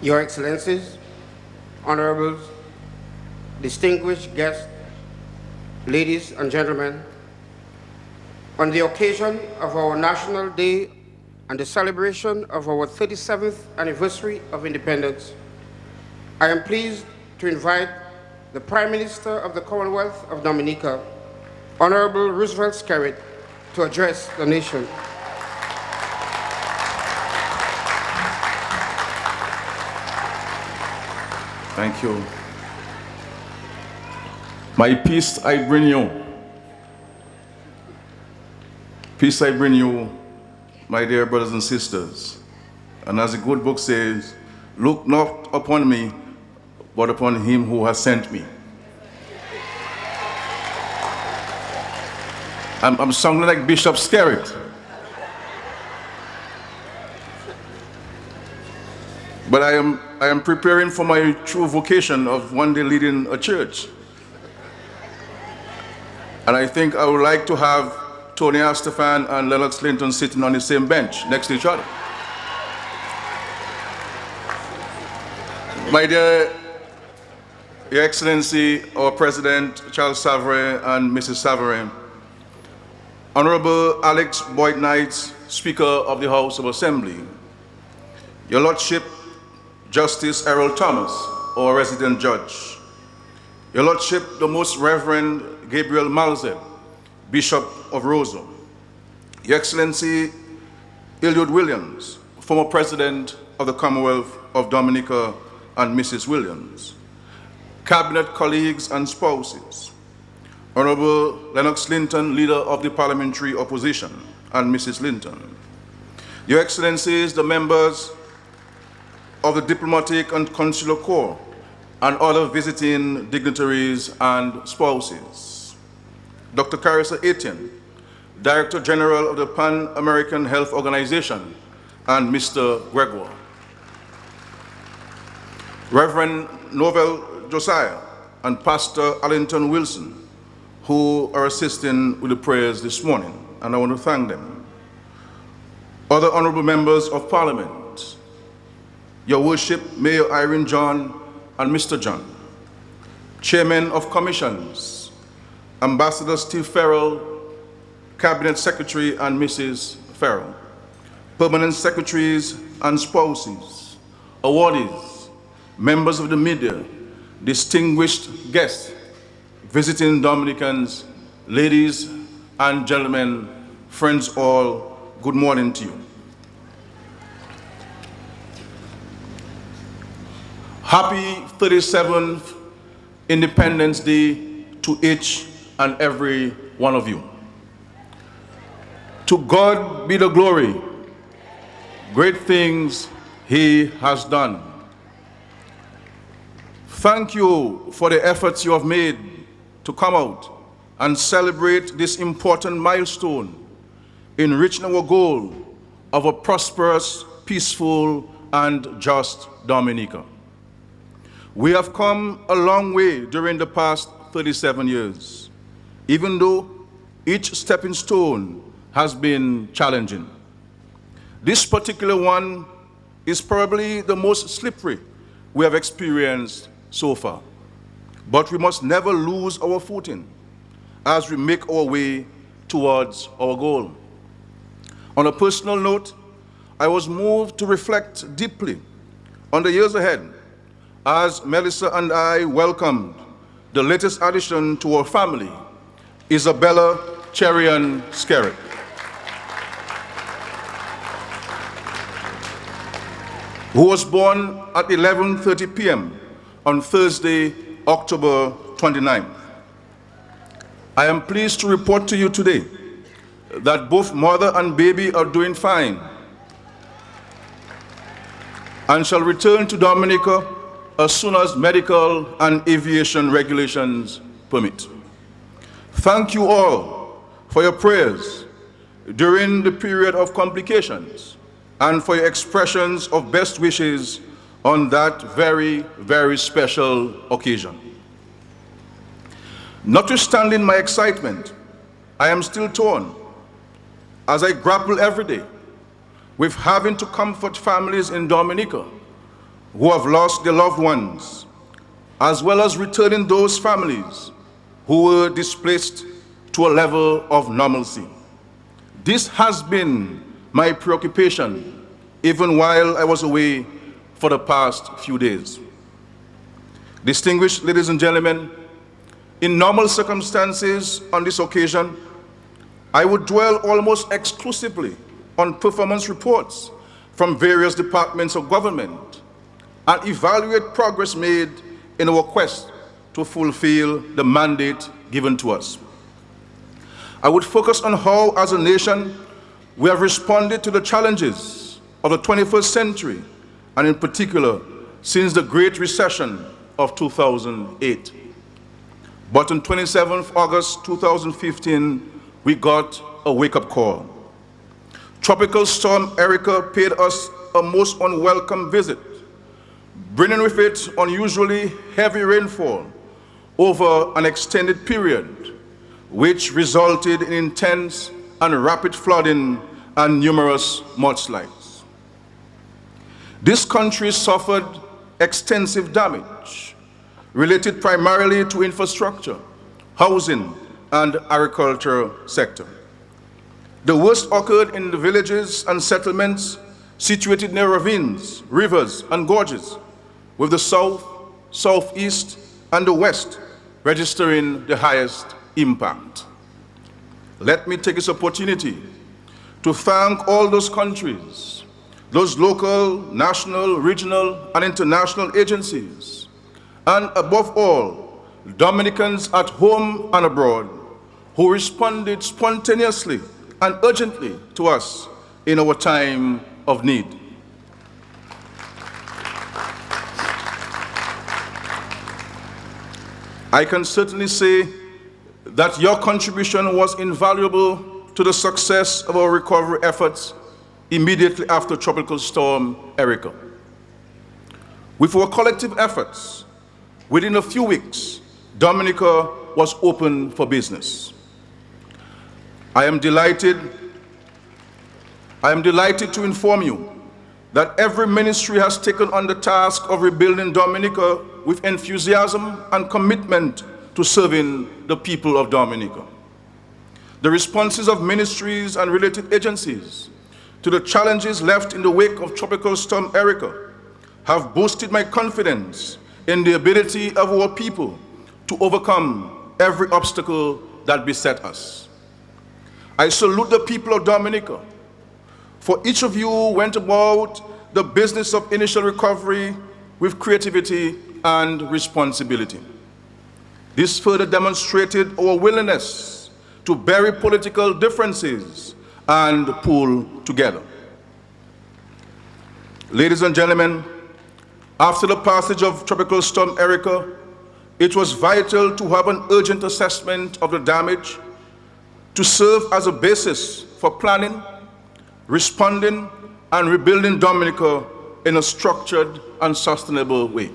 Your Excellencies, Honorables, distinguished guests, ladies and gentlemen, on the occasion of our National Day and the celebration of our 37th anniversary of independence, I am pleased to invite the Prime Minister of the Commonwealth of Dominica, Honorable Roosevelt Skerrit, to address the nation. Thank you. My peace I bring you. Peace I bring you, my dear brothers and sisters. And as the good book says, look not upon me, but upon him who has sent me. I'm sounding like Bishop Skerrit. But I am preparing for my true vocation of one day leading a church. And I think I would like to have Tony Astafan and Lennox Linton sitting on the same bench next to each other. My dear Your Excellency, our President, Charles Savarin and Mrs. Savarin, Honorable Alex Boyd Knight, Speaker of the House of Assembly, Your Lordship, Justice Errol Thomas, our resident judge, Your Lordship, the Most Reverend Gabriel Malzeb, Bishop of Roseau, Your Excellency Eliud Williams, former President of the Commonwealth of Dominica and Mrs. Williams, Cabinet colleagues and spouses, Honorable Lennox Linton, Leader of the Parliamentary Opposition, and Mrs. Linton, Your Excellencies, the members of the Diplomatic and Consular Corps, and other visiting dignitaries and spouses, Dr. Carissa Etienne, Director General of the Pan-American Health Organization, and Mr. Gregoire, Reverend Novell Josiah and Pastor Allington Wilson, who are assisting with the prayers this morning, and I want to thank them. Other honorable members of Parliament, Your Worship, Mayor Irene John and Mr. John, Chairman of Commissions, Ambassador Steve Farrell, Cabinet Secretary and Mrs. Farrell, Permanent Secretaries and spouses, awardees, members of the media, distinguished guests, visiting Dominicans, ladies and gentlemen, friends all, good morning to you. Happy 37th Independence Day to each and every one of you. To God be the glory. Great things He has done. Thank you for the efforts you have made to come out and celebrate this important milestone in reaching our goal of a prosperous, peaceful, and just Dominica. We have come a long way during the past 37 years, even though each stepping stone has been challenging. This particular one is probably the most slippery we have experienced so far. But we must never lose our footing as we make our way towards our goal. On a personal note, I was moved to reflect deeply on the years ahead as Melissa and I welcomed the latest addition to our family, Isabella Cherian Skerrit. Who was born at 11:30 p.m. on Thursday, October 29th. I am pleased to report to you today that both mother and baby are doing fine and shall return to Dominica as soon as medical and aviation regulations permit. Thank you all for your prayers during the period of complications and for your expressions of best wishes on that very, very special occasion. Notwithstanding my excitement, I am still torn as I grapple every day with having to comfort families in Dominica who have lost their loved ones, as well as returning those families who were displaced to a level of normalcy. This has been my preoccupation even while I was away for the past few days. Distinguished ladies and gentlemen, in normal circumstances on this occasion, I would dwell almost exclusively on performance reports from various departments of government and evaluate progress made in our quest to fulfill the mandate given to us. I would focus on how, as a nation, we have responded to the challenges of the 21st century, and in particular, since the Great Recession of 2008. But on 27th August 2015, we got a wake-up call. Tropical Storm Erica paid us a most unwelcome visit, bringing with it unusually heavy rainfall over an extended period, which resulted in intense and rapid flooding and numerous mudslides. This country suffered extensive damage related primarily to infrastructure, housing, and agriculture sector. The worst occurred in the villages and settlements situated near ravines, rivers, and gorges, with the south, southeast, and the west registering the highest impact. Let me take this opportunity to thank all those countries, those local, national, regional, and international agencies, and above all, Dominicans at home and abroad, who responded spontaneously and urgently to us in our time of need. I can certainly say that your contribution was invaluable to the success of our recovery efforts immediately after Tropical Storm Erica. With our collective efforts, within a few weeks, Dominica was open for business. I am delighted to inform you that every ministry has taken on the task of rebuilding Dominica with enthusiasm and commitment to serving the people of Dominica. The responses of ministries and related agencies to the challenges left in the wake of Tropical Storm Erica have boosted my confidence in the ability of our people to overcome every obstacle that beset us. I salute the people of Dominica, for each of you went about the business of initial recovery with creativity and responsibility. This further demonstrated our willingness to bury political differences and pull together. Ladies and gentlemen, after the passage of Tropical Storm Erica, it was vital to have an urgent assessment of the damage to serve as a basis for planning, responding, and rebuilding Dominica in a structured and sustainable way.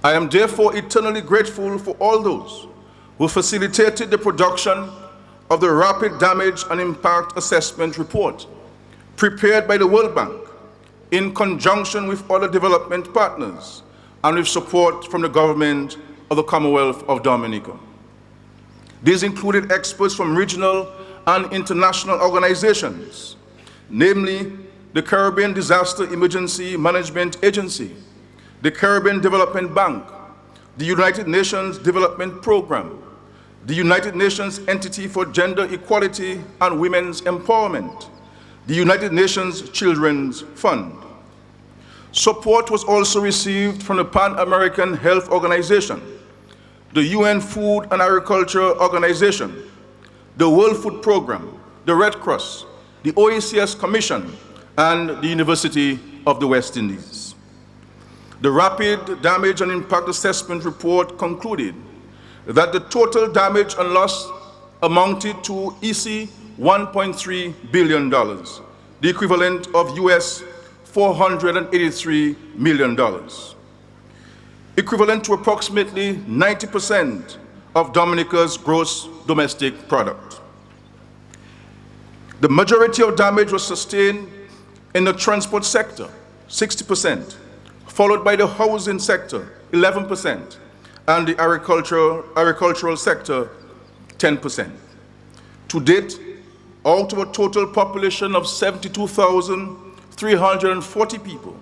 I am therefore eternally grateful for all those who facilitated the production of the Rapid Damage and Impact Assessment Report, prepared by the World Bank in conjunction with other development partners and with support from the government of the Commonwealth of Dominica. These included experts from regional and international organizations, namely the Caribbean Disaster Emergency Management Agency, the Caribbean Development Bank, the United Nations Development Program, the United Nations Entity for Gender Equality and Women's Empowerment, the United Nations Children's Fund. Support was also received from the Pan-American Health Organization, the UN Food and Agriculture Organization, the World Food Program, the Red Cross, the OECS Commission, and the University of the West Indies. The Rapid Damage and Impact Assessment Report concluded that the total damage and loss amounted to EC $1.3 billion, the equivalent of US $483 million, equivalent to approximately 90% of Dominica's gross domestic product. The majority of damage was sustained in the transport sector, 60%, followed by the housing sector, 11%, and the agricultural sector, 10%. To date, out of a total population of 72,340 people,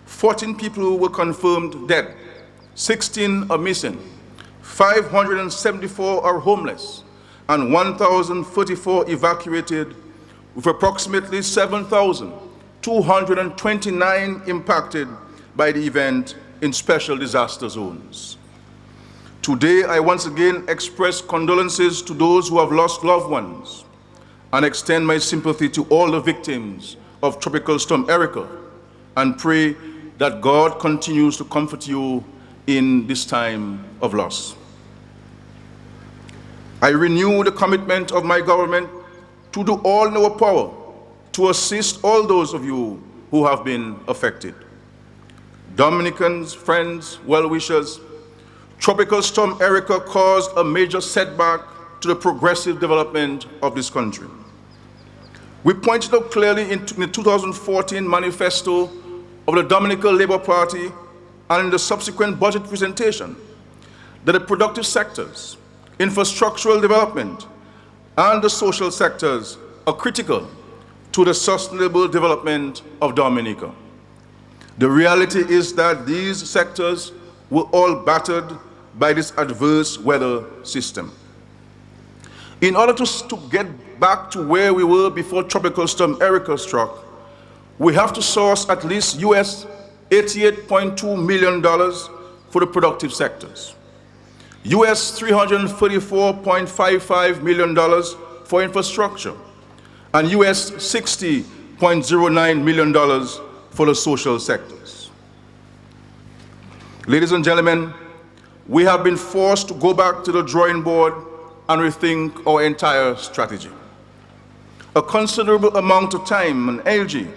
14 people were confirmed dead, 16 are missing, 574 are homeless, and 1,034 evacuated, with approximately 7,229 impacted by the event in special disaster zones. Today, I once again express condolences to those who have lost loved ones and extend my sympathy to all the victims of Tropical Storm Erica, and pray that God continues to comfort you in this time of loss. I renew the commitment of my government to do all in our power to assist all those of you who have been affected. Dominicans, friends, well-wishers, Tropical Storm Erica caused a major setback to the progressive development of this country. We pointed out clearly in the 2014 manifesto of the Dominica Labour Party and in the subsequent budget presentation that the productive sectors, infrastructural development, and the social sectors are critical to the sustainable development of Dominica. The reality is that these sectors were all battered by this adverse weather system. In order to get back to where we were before Tropical Storm Erica struck, we have to source at least US $88.2 million for the productive sectors, US $334.55 million for infrastructure, and US $60.09 million for the social sectors. Ladies and gentlemen, we have been forced to go back to the drawing board and rethink our entire strategy. A considerable amount of time and energy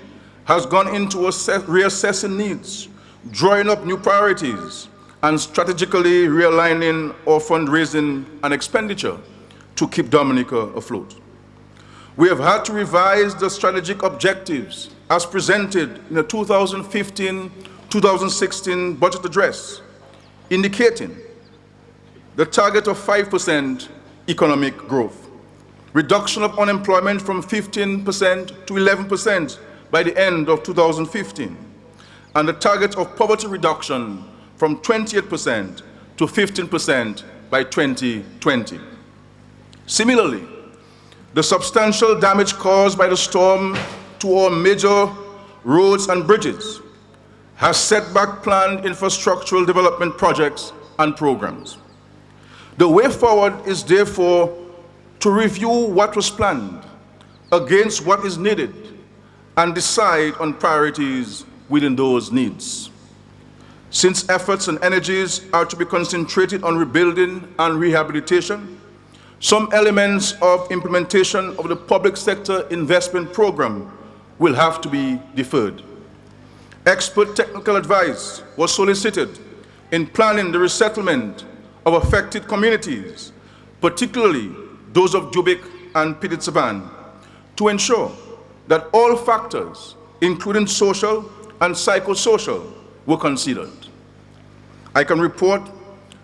has gone into reassessing needs, drawing up new priorities, and strategically realigning our fundraising and expenditure to keep Dominica afloat. We have had to revise the strategic objectives as presented in the 2015-2016 budget address, indicating the target of 5% economic growth, reduction of unemployment from 15% to 11% by the end of 2015, and the target of poverty reduction from 28% to 15% by 2020. Similarly, the substantial damage caused by the storm to our major roads and bridges has set back planned infrastructural development projects and programs. The way forward is therefore to review what was planned against what is needed and decide on priorities within those needs. Since efforts and energies are to be concentrated on rebuilding and rehabilitation, some elements of implementation of the public sector investment program will have to be deferred. Expert technical advice was solicited in planning the resettlement of affected communities, particularly those of Jubic and Piditsaban, to ensure that all factors, including social and psychosocial, were considered. I can report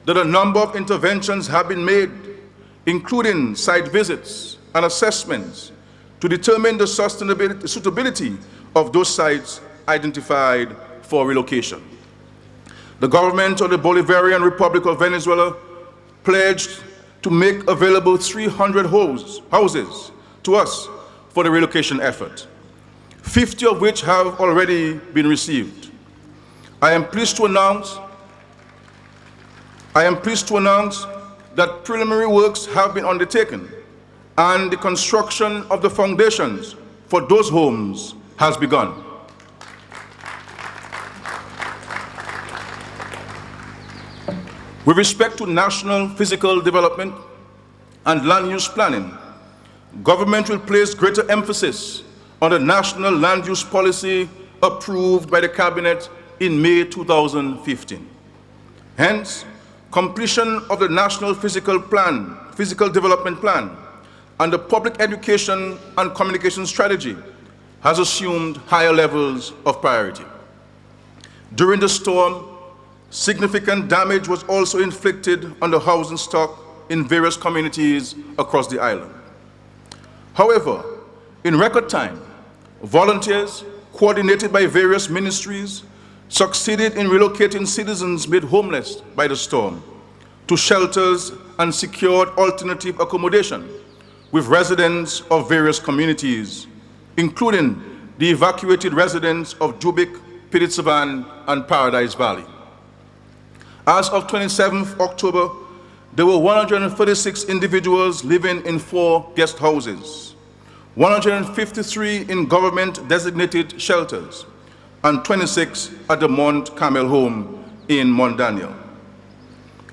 that a number of interventions have been made, including site visits and assessments, to determine the suitability of those sites identified for relocation. The government of the Bolivarian Republic of Venezuela pledged to make available 300 houses to us for the relocation effort, 50 of which have already been received. I am pleased to announce that preliminary works have been undertaken and the construction of the foundations for those homes has begun. With respect to national physical development and land use planning, government will place greater emphasis on the national land use policy approved by the Cabinet in May 2015. Hence, completion of the National Physical Development Plan and the Public Education and Communication Strategy has assumed higher levels of priority. During the storm, significant damage was also inflicted on the housing stock in various communities across the island. However, in record time, volunteers, coordinated by various ministries, succeeded in relocating citizens made homeless by the storm to shelters and secured alternative accommodation with residents of various communities, including the evacuated residents of Jubic, Piritsavan, and Paradise Valley. As of 27th October, there were 136 individuals living in 4 guest houses, 153 in government-designated shelters, and 26 at the Mount Carmel home in Mount Daniel.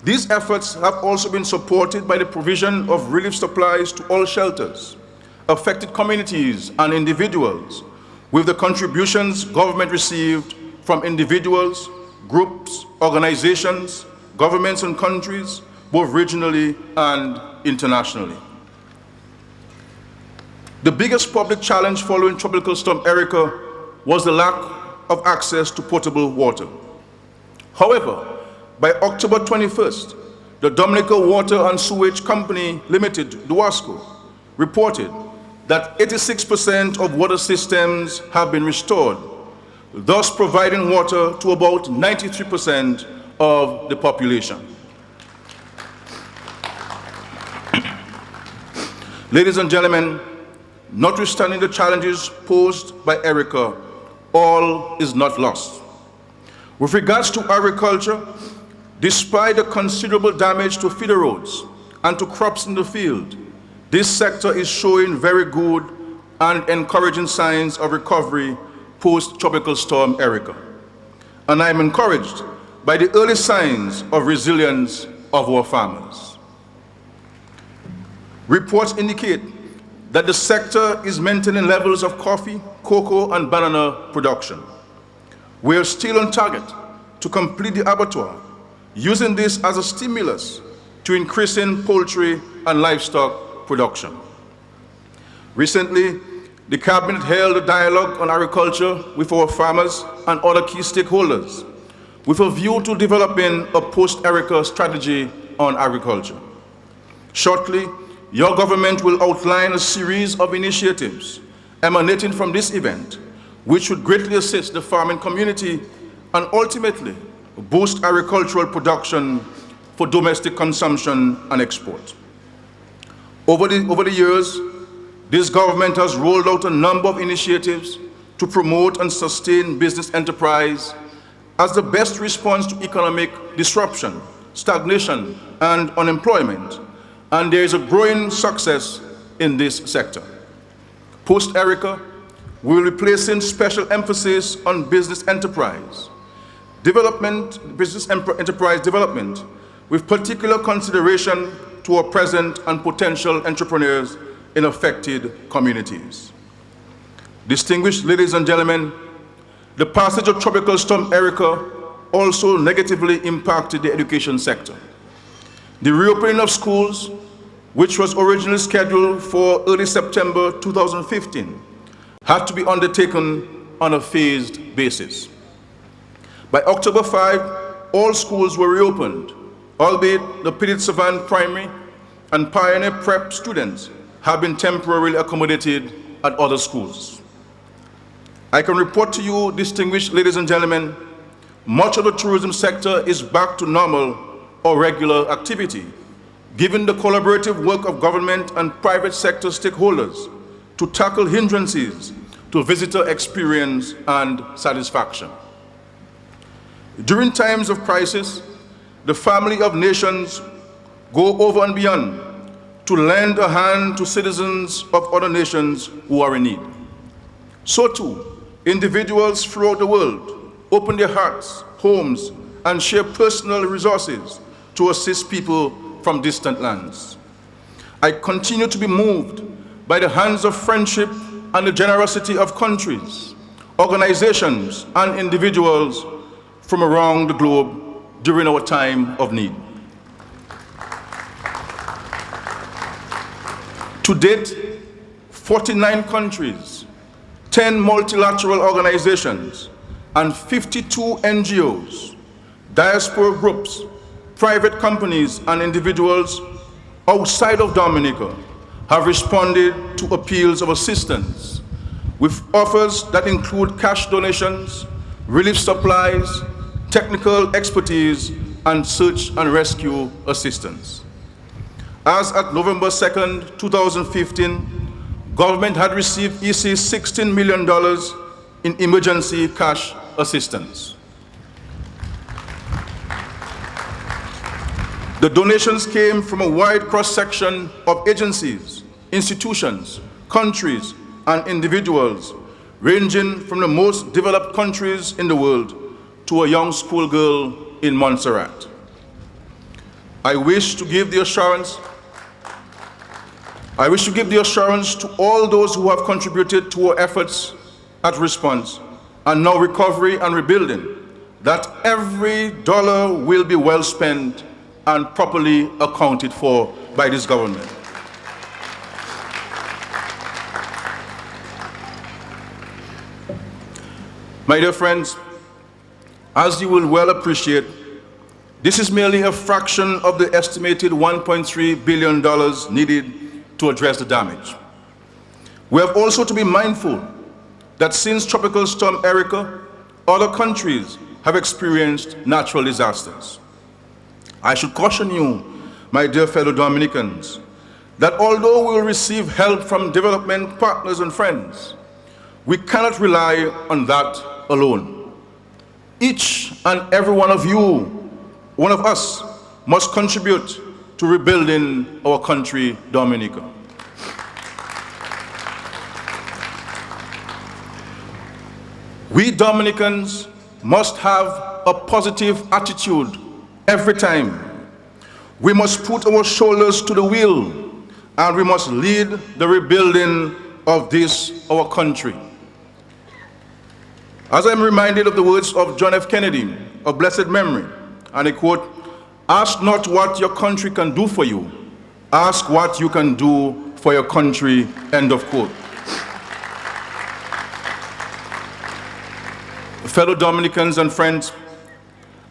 These efforts have also been supported by the provision of relief supplies to all shelters, affected communities, and individuals, with the contributions government received from individuals, groups, organizations, governments, and countries, both regionally and internationally. The biggest public challenge following Tropical Storm Erika was the lack of access to potable water. However, by October 21st, the Dominica Water and Sewage Company Limited, DUWASCO, reported that 86% of water systems have been restored, thus providing water to about 93% of the population. Ladies and gentlemen, notwithstanding the challenges posed by Erika, all is not lost. With regards to agriculture, despite the considerable damage to feeder roads and to crops in the field, this sector is showing very good and encouraging signs of recovery post-Tropical Storm Erika. And I am encouraged by the early signs of resilience of our farmers. Reports indicate that the sector is maintaining levels of coffee, cocoa, and banana production. We are still on target to complete the abattoir, using this as a stimulus to increasing poultry and livestock production. Recently, the Cabinet held a dialogue on agriculture with our farmers and other key stakeholders, with a view to developing a post-Erika strategy on agriculture. Shortly, your government will outline a series of initiatives emanating from this event, which would greatly assist the farming community and ultimately boost agricultural production for domestic consumption and export. Over the years, this government has rolled out a number of initiatives to promote and sustain business enterprise as the best response to economic disruption, stagnation, and unemployment, and there is a growing success in this sector. Post-Erika, we will be placing special emphasis on business enterprise development, with particular consideration to our present and potential entrepreneurs in affected communities. Distinguished ladies and gentlemen, the passage of Tropical Storm Erika also negatively impacted the education sector. The reopening of schools, which was originally scheduled for early September 2015, had to be undertaken on a phased basis. By October 5, all schools were reopened, albeit the Piritsavan Primary and Pioneer Prep students have been temporarily accommodated at other schools. I can report to you, distinguished ladies and gentlemen, much of the tourism sector is back to normal or regular activity, given the collaborative work of government and private sector stakeholders to tackle hindrances to visitor experience and satisfaction. During times of crisis, the family of nations go over and beyond to lend a hand to citizens of other nations who are in need. So too, individuals throughout the world open their hearts, homes, and share personal resources to assist people from distant lands. I continue to be moved by the hands of friendship and the generosity of countries, organizations, and individuals from around the globe during our time of need. To date, 49 countries, 10 multilateral organizations, and 52 NGOs, diaspora groups, private companies, and individuals outside of Dominica have responded to appeals of assistance with offers that include cash donations, relief supplies, technical expertise, and search and rescue assistance. As at November 2nd, 2015, government had received $16 million in emergency cash assistance. The donations came from a wide cross-section of agencies, institutions, countries, and individuals, ranging from the most developed countries in the world to a young schoolgirl in Montserrat. I wish to give the assurance to all those who have contributed to our efforts at response and now recovery and rebuilding that every dollar will be well spent and properly accounted for by this government. My dear friends, as you will well appreciate, this is merely a fraction of the estimated $1.3 billion needed to address the damage. We have also to be mindful that since Tropical Storm Erica, other countries have experienced natural disasters. I should caution you, my dear fellow Dominicans, that although we will receive help from development partners and friends, we cannot rely on that alone. Each and every one of you, one of us, must contribute to rebuilding our country, Dominica. We Dominicans must have a positive attitude every time. We must put our shoulders to the wheel, and we must lead the rebuilding of this, our country. As I'm reminded of the words of John F. Kennedy, of blessed memory, and I quote, "Ask not what your country can do for you, ask what you can do for your country," end of quote. Fellow Dominicans and friends,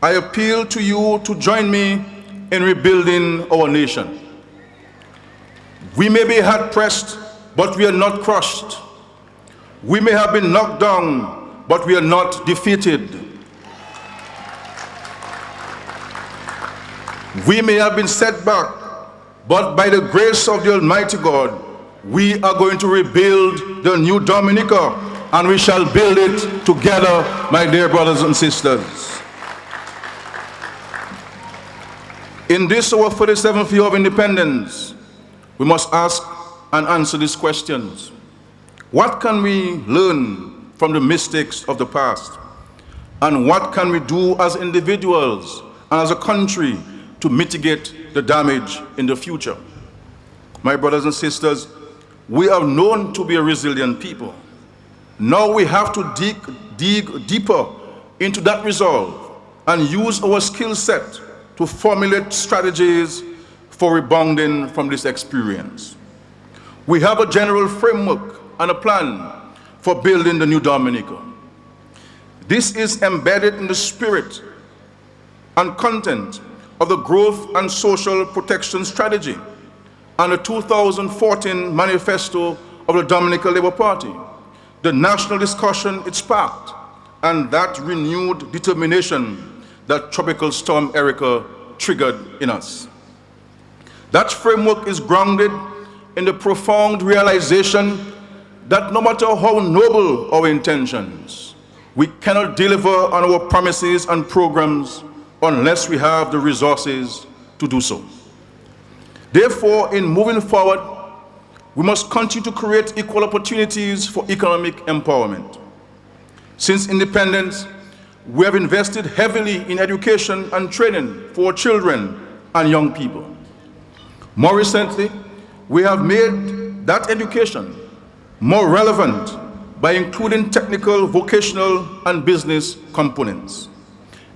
I appeal to you to join me in rebuilding our nation. We may be hard-pressed, but we are not crushed. We may have been knocked down, but we are not defeated. We may have been set back, but by the grace of the Almighty God, we are going to rebuild the new Dominica, and we shall build it together, my dear brothers and sisters. In this, our 47th year of independence, we must ask and answer these questions. What can we learn from the mistakes of the past? And what can we do as individuals and as a country to mitigate the damage in the future? My brothers and sisters, we are known to be a resilient people. Now we have to dig deeper into that resolve and use our skill set to formulate strategies for rebounding from this experience. We have a general framework and a plan for building the new Dominica. This is embedded in the spirit and content of the Growth and Social Protection Strategy and the 2014 Manifesto of the Dominica Labour Party, the national discussion it sparked, and that renewed determination that Tropical Storm Erica triggered in us. That framework is grounded in the profound realization that no matter how noble our intentions, we cannot deliver on our promises and programs unless we have the resources to do so. Therefore, in moving forward, we must continue to create equal opportunities for economic empowerment. Since independence, we have invested heavily in education and training for children and young people. More recently, we have made that education more relevant by including technical, vocational, and business components.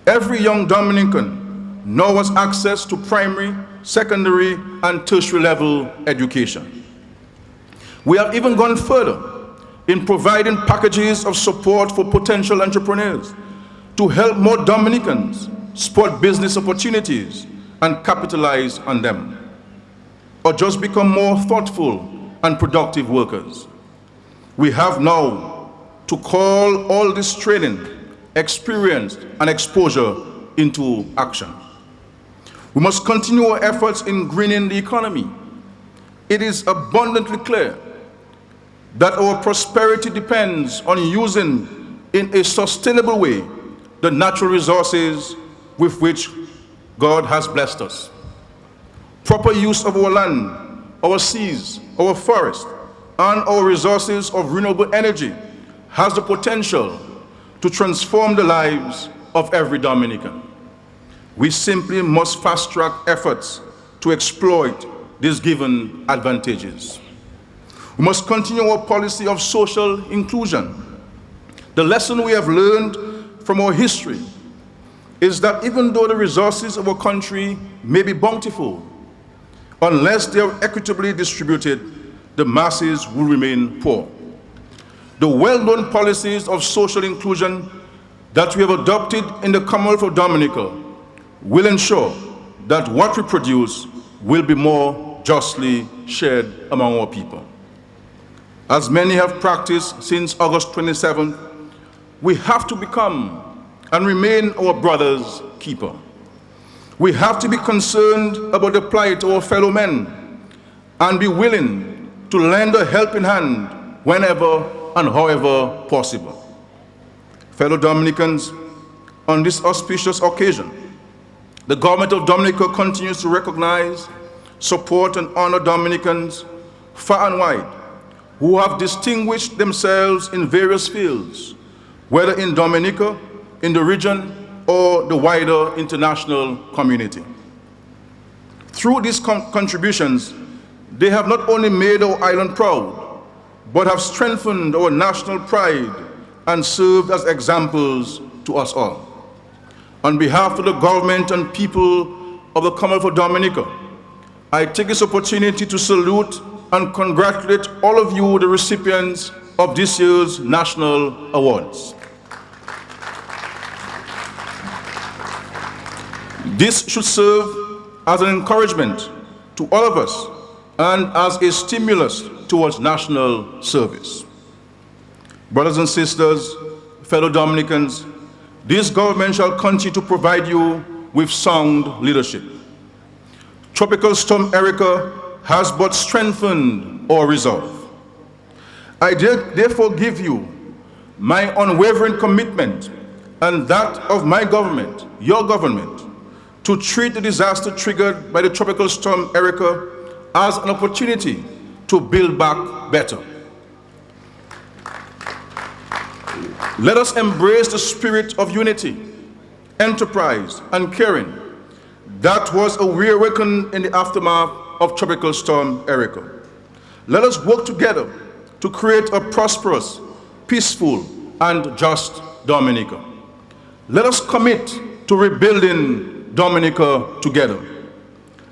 Every young Dominican now has access to primary, secondary, and tertiary level education. We have even gone further in providing packages of support for potential entrepreneurs to help more Dominicans spot business opportunities and capitalize on them, or just become more thoughtful and productive workers. We have now to call all this training, experience, and exposure into action. We must continue our efforts in greening the economy. It is abundantly clear that our prosperity depends on using in a sustainable way the natural resources with which God has blessed us. Proper use of our land, our seas, our forests, and our resources of renewable energy has the potential to transform the lives of every Dominican. We simply must fast-track efforts to exploit these given advantages. We must continue our policy of social inclusion. The lesson we have learned from our history is that even though the resources of our country may be bountiful, unless they are equitably distributed, the masses will remain poor. The well-known policies of social inclusion that we have adopted in the Commonwealth of Dominica will ensure that what we produce will be more justly shared among our people. As many have practiced since August 27th, we have to become and remain our brother's keeper. We have to be concerned about the plight of our fellow men and be willing to lend a helping hand whenever and however possible. Fellow Dominicans, on this auspicious occasion, the government of Dominica continues to recognize, support, and honor Dominicans far and wide who have distinguished themselves in various fields, whether in Dominica, in the region, or the wider international community. Through these contributions, they have not only made our island proud, but have strengthened our national pride and served as examples to us all. On behalf of the government and people of the Commonwealth of Dominica, I take this opportunity to salute and congratulate all of you, the recipients of this year's national awards. This should serve as an encouragement to all of us and as a stimulus towards national service. Brothers and sisters, fellow Dominicans, this government shall continue to provide you with sound leadership. Tropical Storm Erica has but strengthened our resolve. I therefore give you my unwavering commitment and that of my government, your government, to treat the disaster triggered by the Tropical Storm Erica as an opportunity to build back better. Let us embrace the spirit of unity, enterprise, and caring that was awakened in the aftermath of Tropical Storm Erica. Let us work together to create a prosperous, peaceful, and just Dominica. Let us commit to rebuilding Dominica together.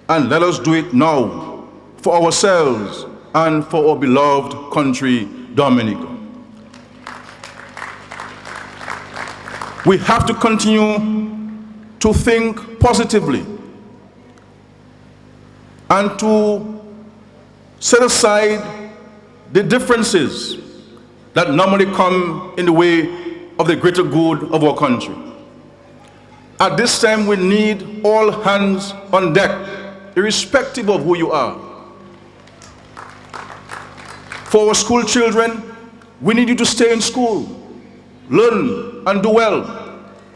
And let us do it now for ourselves and for our beloved country, Dominica. We have to continue to think positively and to set aside the differences that normally come in the way of the greater good of our country. At this time, we need all hands on deck, irrespective of who you are. For our school children, we need you to stay in school, learn and do well.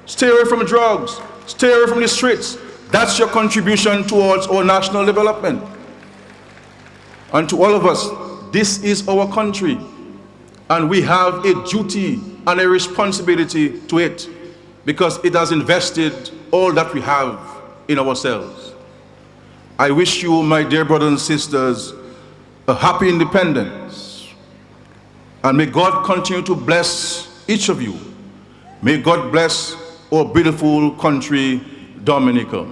Stay away from drugs, stay away from the streets. That's your contribution towards our national development. And to all of us, this is our country, and we have a duty and a responsibility to it because it has invested all that we have in ourselves. I wish you, my dear brothers and sisters, a happy independence, and may God continue to bless each of you. May God bless our beautiful country, Dominica.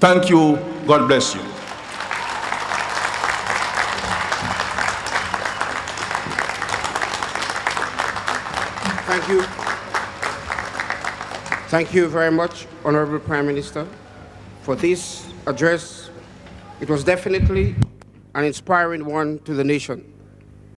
Thank you. God bless you. Thank you. Thank you very much, Honorable Prime Minister, for this address. It was definitely an inspiring one to the nation.